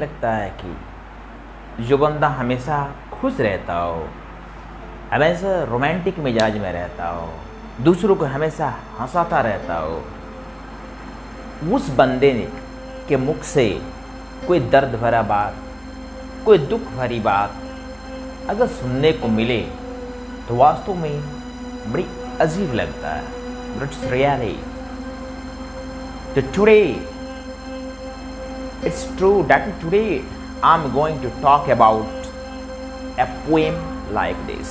लगता है कि जो बंदा हमेशा खुश रहता हो, हमेशा रोमांटिक मिजाज में रहता हो, दूसरों को हमेशा हंसाता रहता हो, उस बंदे ने के मुख से कोई दर्द भरा बात, कोई दुख भरी बात अगर सुनने को मिले तो वास्तव में बड़ी अजीब लगता है। बट इट्स रियली तो today it's true that today I'm going to talk about a poem like this.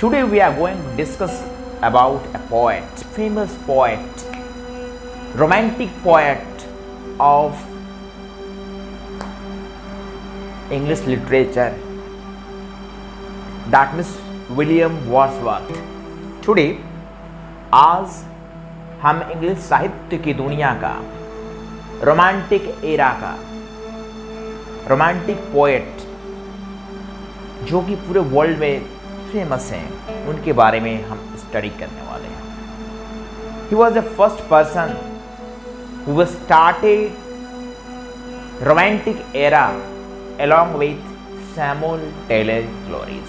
Today we are going to discuss about a poet, famous poet, romantic poet of English literature, that means William Wordsworth. Today आज हम English साहित्य की दुनिया का romantic era का romantic poet जो कि पूरे वर्ल्ड में फेमस हैं, उनके बारे में हम स्टडी करने वाले हैं। He was the first person who started romantic era along with Samuel Taylor Coleridge.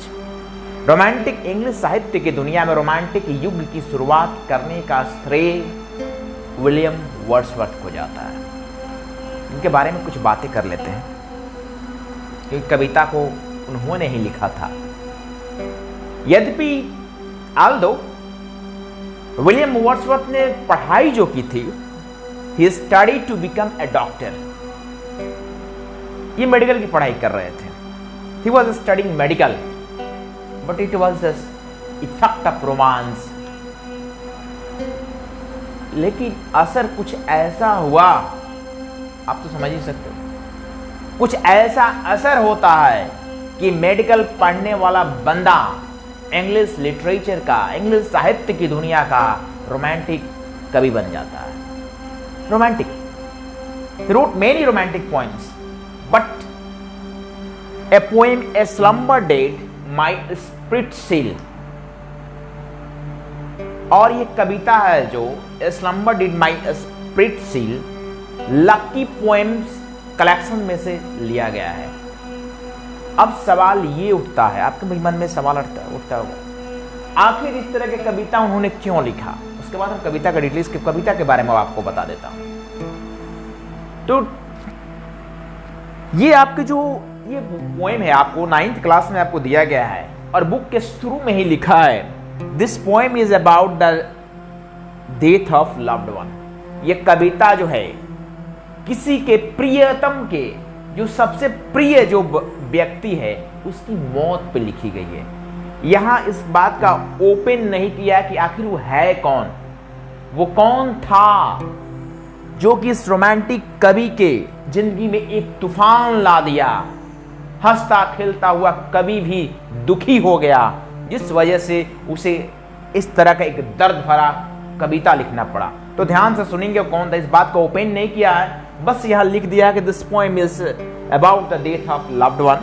Romantic English साहित्य की दुनिया में रोमांटिक युग की शुरुआत करने का श्रेय विलियम वर्ड्सवर्थ को जाता है। इनके बारे में कुछ बातें कर लेते हैं, क्योंकि कविता को उन्होंने ही लिखा था। यद्यपि ऑल्दो विलियम वर्ड्सवर्थ ने पढ़ाई जो की थी, he study to become a doctor. ये मेडिकल की पढ़ाई कर रहे थे। He was studying medical, but it was the effect of romance. लेकिन असर कुछ ऐसा हुआ, आप तो समझ ही सकते हो, कुछ ऐसा असर होता है कि मेडिकल पढ़ने वाला बंदा इंग्लिश लिटरेचर का, इंग्लिश साहित्य की दुनिया का रोमांटिक कवि बन जाता है। Romantic, he wrote many romantic poems, but a poem A Slumber Did My Spirit Seal, और ये कविता है जो A Slumber Did My Spirit Seal lucky poems collection में से लिया गया है। अब सवाल ये उठता है, आपके मन में सवाल उठता होगा, आखिर इस तरह की कविता उन्होंने क्यों लिखा। उसके बाद हम कविता का डिटेल्स, कविता के बारे में आपको बता देता हूं। तो ये आपके जो ये पोएम है, आपको 9th क्लास में आपको दिया गया है और बुक के शुरू में ही लिखा है, this poem is about the death of loved one. ये कविता जो है किसी के प्रियतम के, जो सबसे प्रिय जो व्यक्ति है, उसकी मौत पे लिखी गई है। यहां इस बात का ओपन नहीं किया कि आखिर वो है कौन, वो कौन था जो कि इस रोमांटिक कवि के जिंदगी में एक तूफान ला दिया। हंसता खेलता हुआ कवि भी दुखी हो गया, जिस वजह से उसे इस तरह का एक दर्द भरा कविता लिखना पड़ा। तो ध्यान से सुनेंगे कौन था, इस बात को ओपन नहीं किया है, बस यहां लिख दिया कि this poem is about the death of loved one.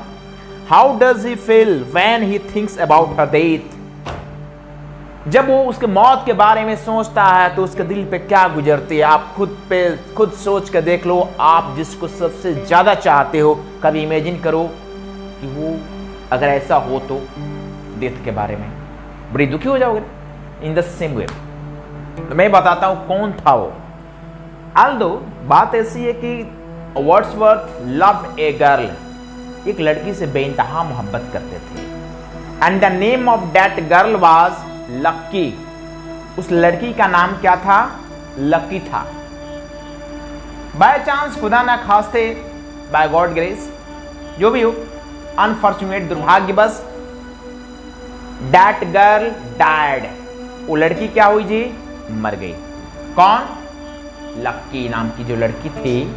How does he feel when he thinks about her death. जब वो उसके मौत के बारे में सोचता है तो उसके दिल पे क्या गुजरती है, आप खुद सोच कर देख लो। आप जिसको सबसे ज्यादा चाहते हो, कभी इमेजिन करो कि वो अगर ऐसा हो तो डेथ के बारे में बड़ी दुखी हो जाओगे। इन द सेम वे तो मैं बताता हूं कौन था वो। ऑल्दो बात ऐसी है कि वर्ड्सवर्थ लव्ड ए गर्ल, एक लड़की से बेइंतहा मोहब्बत करते थे, and the name of that girl was lucky. उस लड़की का नाम क्या था? लकी था। बाय चांस, खुदा ना खास्ते, बाय गॉड ग्रेस, जो भी हो, अनफॉर्चुनेट, दुर्भाग्यवश, दैट गर्ल डायड। वो लड़की क्या हुई जी? मर गई। कौन? लकी नाम की जो लड़की थी,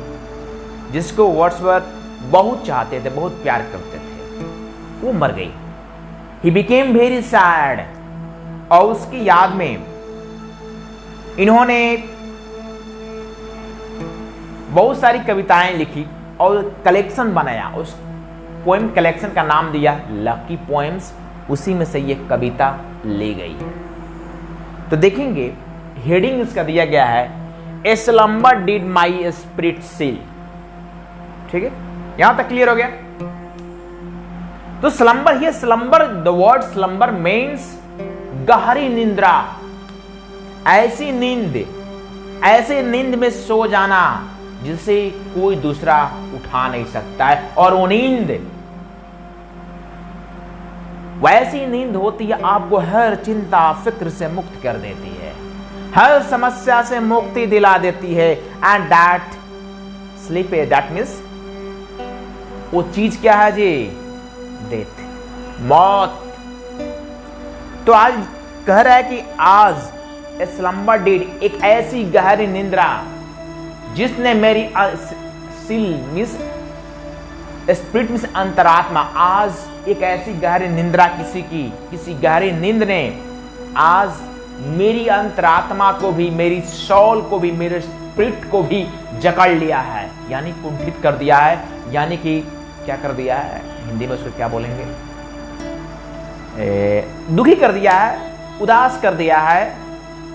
जिसको वर्ड्सवर्थ बहुत चाहते थे, बहुत प्यार करते थे, वो मर गई। ही बिकेम वेरी सैड, और उसकी याद में इन्होंने बहुत सारी कविताएं लिखी और कलेक्शन बनाया। उस पोएम कलेक्शन का नाम दिया लकी पोएम्स। उसी में से ये कविता ली गई। तो देखेंगे हेडिंग इसका दिया गया है, a slumber did my spirit seal. ठीक है, यहां तक क्लियर हो गया। तो स्लंबर, ये slumber, the word slumber means गहरी निंद्रा, ऐसी नींद, ऐसे नींद में सो जाना जिसे कोई दूसरा उठा नहीं सकता है, और वो नींद वैसी नींद होती है आपको हर चिंता फिक्र से मुक्त कर देती है, हर समस्या से मुक्ति दिला देती है। And that sleep, that means वो चीज क्या है जी? डेथ, मौत। तो आज कह रहा है कि आज स्लंबर डिड, एक ऐसी गहरी निंद्रा जिसने मेरी स्पिरिट मीन्स अंतरात्मा, आज एक ऐसी गहरी निंद्रा किसी गहरी नींद ने आज मेरी अंतरात्मा को भी, मेरी सोल को भी, मेरे स्पिरिट को भी जकड़ लिया है, यानी कुंठित कर दिया है, यानी कि क्या कर दिया है, हिंदी में उसको क्या बोलेंगे, दुखी कर दिया है, उदास कर दिया है,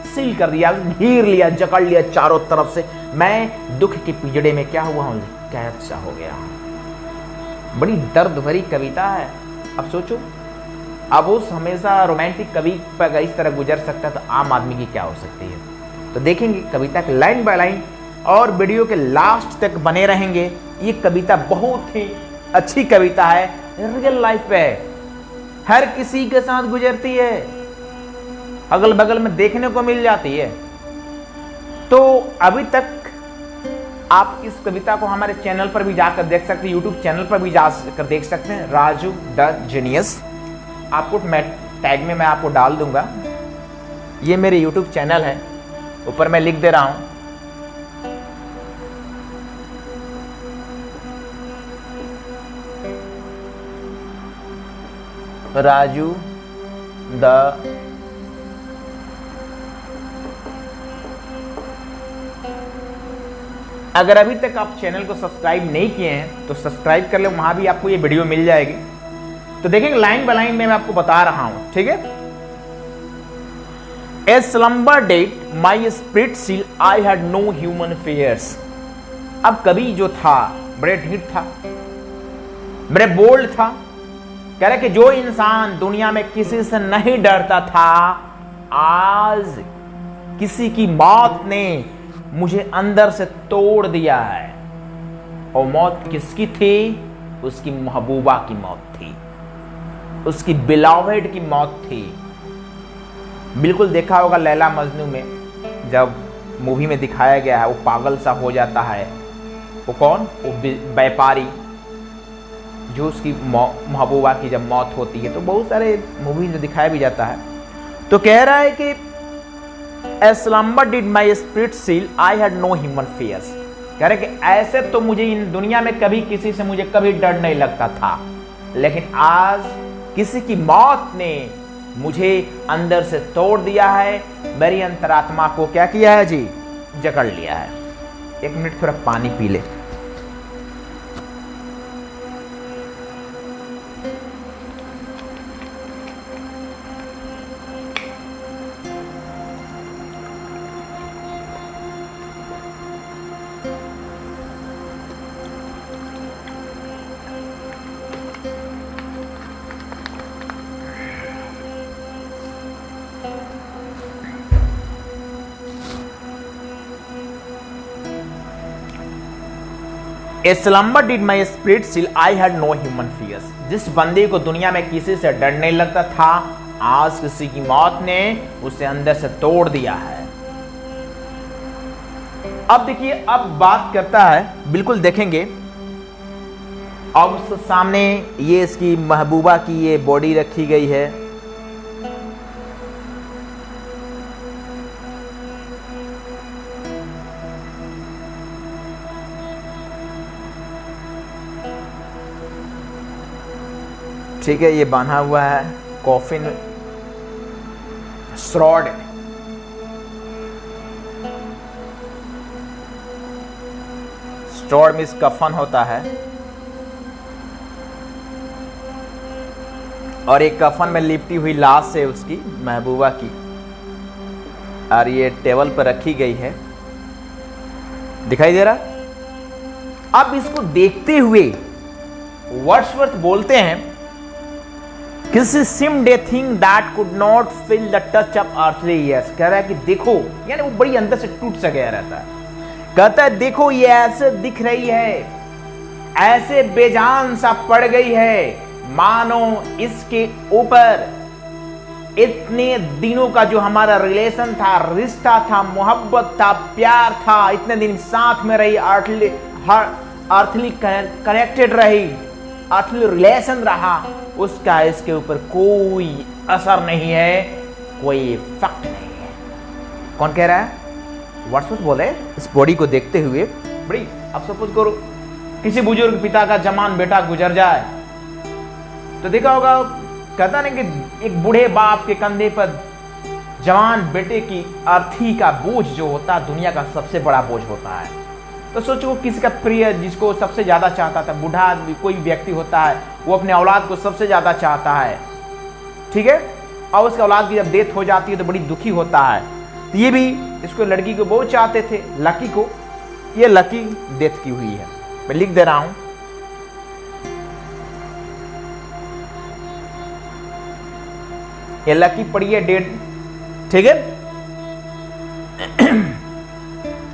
सील कर दिया, घेर लिया, जकड़ लिया चारों तरफ से। मैं दुख के पिंजड़े में क्या हुआ हूं? कैद सा हो गया हूं। बड़ी दर्द भरी कविता है। अब सोचो, अब उस हमेशा रोमांटिक कवि पर इस तरह गुजर सकता है तो आम आदमी की क्या हो सकती है। तो देखेंगे कविता के लाइन बाय लाइन, और वीडियो के लास्ट तक बने रहेंगे। ये कविता बहुत ही अच्छी कविता है, रियल लाइफ पे हर किसी के साथ गुजरती है, अगल बगल में देखने को मिल जाती है। तो अभी तक आप इस कविता को हमारे चैनल पर भी जाकर देख सकते हैं, यूट्यूब चैनल पर भी जाकर देख सकते हैं, राजू द जीनियस। आपको मैं टैग में मैं आपको डाल दूंगा, ये मेरे यूट्यूब चैनल है, ऊपर मैं लिख दे रहा हूं। राजू द अगर अभी तक आप चैनल को सब्सक्राइब नहीं किए हैं तो सब्सक्राइब कर ले, वहां भी आपको ये वीडियो मिल जाएगी। तो देखेंगे लाइन बाय लाइन में मैं आपको बता रहा हूं, ठीक है। A slumber did my spirit seal, I had no human fears. अब कवि जो था बड़े ढीठ था, बड़े बोल्ड था, कह रहे कि जो इंसान दुनिया में किसी से नहीं डरता था, आज किसी की मौत ने मुझे अंदर से तोड़ दिया है। और मौत किसकी थी? उसकी महबूबा की मौत थी, उसकी बिलॉवेड की मौत थी। बिल्कुल देखा होगा लैला मजनू में, जब मूवी में दिखाया गया है, वो पागल सा हो जाता है। वो कौन? वो व्यापारी, जो उसकी महबूबा की जब मौत होती है। तो बहुत सारे मूवी में दिखाया भी जाता है। तो कह रहा है कि A slumber did my spirit seal, I had no human fears। कह रहे कि ऐसे तो मुझे इन दुनिया में कभी किसी से मुझे कभी डर नहीं लगता था, लेकिन आज किसी की मौत ने मुझे अंदर से तोड़ दिया है, मेरी अंतरात्मा को क्या किया है जी? जकड़ लिया है। एक मिनट थोड़ा पानी पी ले। A slumber did my spirit seal, I had no human fears। जिस बंदे को दुनिया में किसी से डर नहीं लगता था, आज किसी की मौत ने उसे अंदर से तोड़ दिया है। अब देखिए, अब बात करता है, बिल्कुल देखेंगे। अब उसके सामने ये इसकी महबूबा की ये बॉडी रखी गई है। ठीक है, ये बांधा हुआ है कॉफिन श्रॉड। श्रॉड में कफन होता है, और एक कफन में लिपटी हुई लाश है उसकी महबूबा की, और ये टेबल पर रखी गई है। दिखाई दे रहा? अब इसको देखते हुए वर्ड्सवर्थ बोलते हैं, किसी SIM day thing that could not feel the touch of earthly years. कह रहा है कि देखो, यानी वो बड़ी अंदर से टूट सा गया रहता है। कहता है देखो ये ऐसे दिख रही है, ऐसे बेजान सा पड़ गई है, मानो इसके ऊपर इतने दिनों का जो हमारा रिलेशन था, रिश्ता था, मोहब्बत था, प्यार था, इतने दिन साथ में रही, अर्थली कनेक्टेड रही, अर्थली रिलेशन रहा, उसका इसके ऊपर कोई असर नहीं है, कोई इफेक्ट नहीं है। कौन कह रहा है? वर्ड्सवर्थ बोले इस बॉडी को देखते हुए। बड़ी अब सपोज करो किसी बुजुर्ग पिता का जवान बेटा गुजर जाए तो देखा होगा, कहता ना कि एक बूढ़े बाप के कंधे पर जवान बेटे की अर्थी का बोझ जो होता है दुनिया का सबसे बड़ा बोझ होता है। तो सोचो किसी का प्रिय जिसको सबसे ज्यादा चाहता था, बूढ़ा आदमी कोई व्यक्ति होता है, वो अपने औलाद को सबसे ज्यादा चाहता है, ठीक है, और उसके औलाद की जब डेथ हो जाती है तो बड़ी दुखी होता है। तो ये भी इसको लड़की को बहुत चाहते थे, लकी को। ये लकी डेथ की हुई है, मैं लिख दे रहा हूं। ये लकी पड़ी है डेड, ठीक है।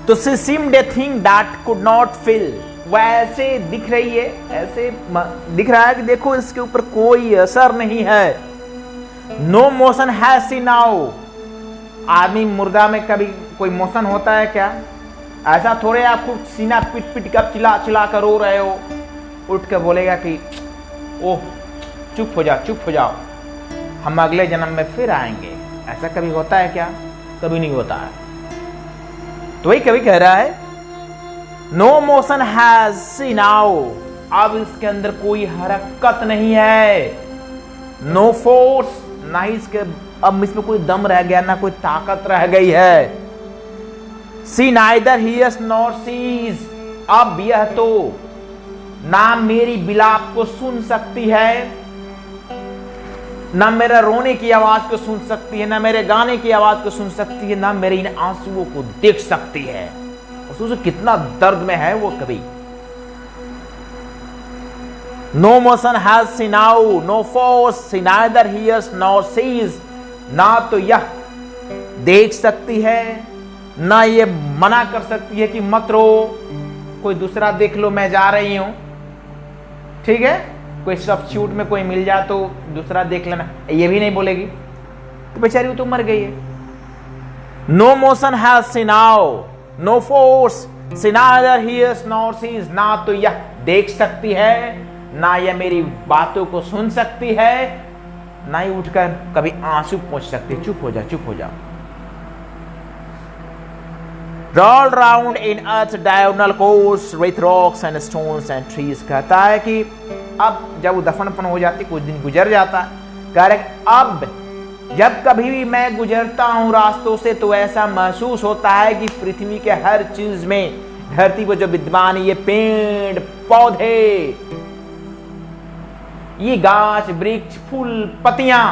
तो she seemed a thing that could not feel, वह ऐसे दिख रही है, ऐसे दिख रहा है कि देखो इसके ऊपर कोई असर नहीं है। No motion has she now, आदमी मुर्दा में कभी कोई मोशन होता है क्या? ऐसा थोड़े आपको सीना पिट पिट कर चिल्ला चिल्ला कर रो रहे हो, उठ कर बोलेगा कि ओह चुप हो जाओ, चुप हो जाओ, हम अगले जन्म में फिर आएंगे। ऐसा कभी होता है क्या? कभी नहीं होता है। तो वही कभी कह रहा है no motion has she now, अब इसके अंदर कोई हरकत नहीं है। नो फोर्स, ना ही इसके अब इसमें कोई दम रह गया, ना कोई ताकत रह गई है। सी नाइदर हियर्स नॉर सीज, अब यह तो ना मेरी बिलाप को सुन सकती है, ना मेरा रोने की आवाज को सुन सकती है, ना मेरे गाने की आवाज को सुन सकती है, ना मेरे इन आंसुओं को देख सकती है। और कितना दर्द में है वो कभी। No motion has she now, no force, she neither hears nor sees, ना तो यह देख सकती है, ना ये मना कर सकती है कि मत रो, कोई दूसरा देख लो, मैं जा रही हूं, ठीक है, कोई सब्स्टिट्यूट में कोई मिल जाए तो दूसरा देख लेना, ये भी नहीं बोलेगी, तो बेचारी वो तो मर गई है। No motion has she now, no force, she neither hears nor sees, ना तो यह देख सकती है, ना यह मेरी बातों को सुन सकती है, ना ही उठकर कभी आंसू पोंछ सकती है। चुप हो जा, चुप हो जा। Roll round in earth's diagonal course with rocks and stones and trees, कहता है कि अब जब वो दफनपन हो जाती, कुछ दिन गुजर जाता, कह रहे अब जब कभी भी मैं गुजरता हूं रास्तों से तो ऐसा महसूस होता है कि पृथ्वी के हर चीज में, धरती पर जो विद्यमान ये पेड़ पौधे, ये गाछ वृक्ष फूल पत्तियां,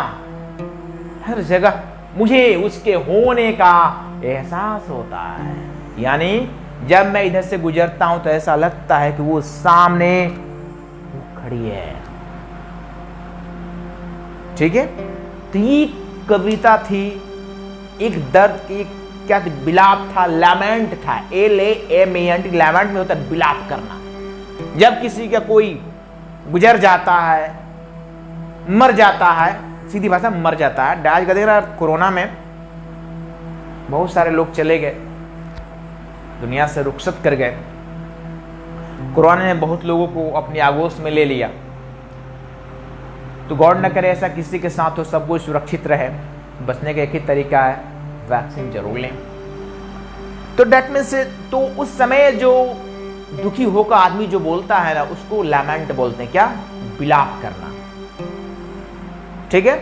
हर जगह मुझे उसके होने का एहसास होता है। यानी जब मैं इधर से गुजरता हूं तो ऐसा लगता है कि वो सामने वो खड़ी है, ठीक है। तो ये कविता थी, एक दर्द की, क्या थी, बिलाप था, लैमेंट था, LAMENT, लैमेंट में होता है बिलाप करना। जब किसी का कोई गुजर जाता है, मर जाता है, सीधी भाषा मर जाता है। आज का देख रहा, कोरोना में बहुत सारे लोग चले गए, दुनिया से रुखसत कर गए। कोरोना ने बहुत लोगों को अपनी आगोश में ले लिया। तो गौर न करे ऐसा किसी के साथ हो, सब कोई सुरक्षित रहे। बचने का एक ही तरीका है, वैक्सीन जरूर लें। तो डेट में से तो उस समय जो दुखी होकर आदमी जो बोलता है ना, उसको लैमेंट बोलते हैं। क्या? बिलाप करना, ठीक है।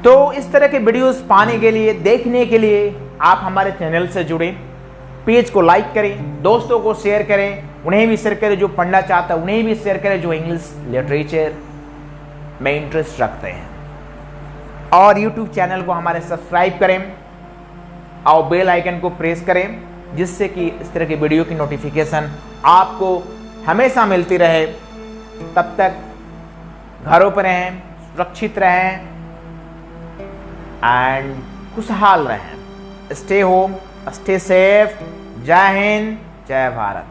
तो इस तरह के वीडियोस पाने के लिए, देखने के लिए आप हमारे चैनल से जुड़ें, पेज को लाइक करें, दोस्तों को शेयर करें, उन्हें भी शेयर करें जो पढ़ना चाहता है, उन्हें भी शेयर करें जो इंग्लिश लिटरेचर में इंटरेस्ट रखते हैं। और यूट्यूब चैनल को हमारे सब्सक्राइब करें और बेल आइकन को प्रेस करें, जिससे कि इस तरह के वीडियो की नोटिफिकेशन आपको हमेशा मिलती रहे। तब तक घरों पर रहें, सुरक्षित रहें एंड खुशहाल रहें। Stay home, stay safe. जय हिंद, जय भारत।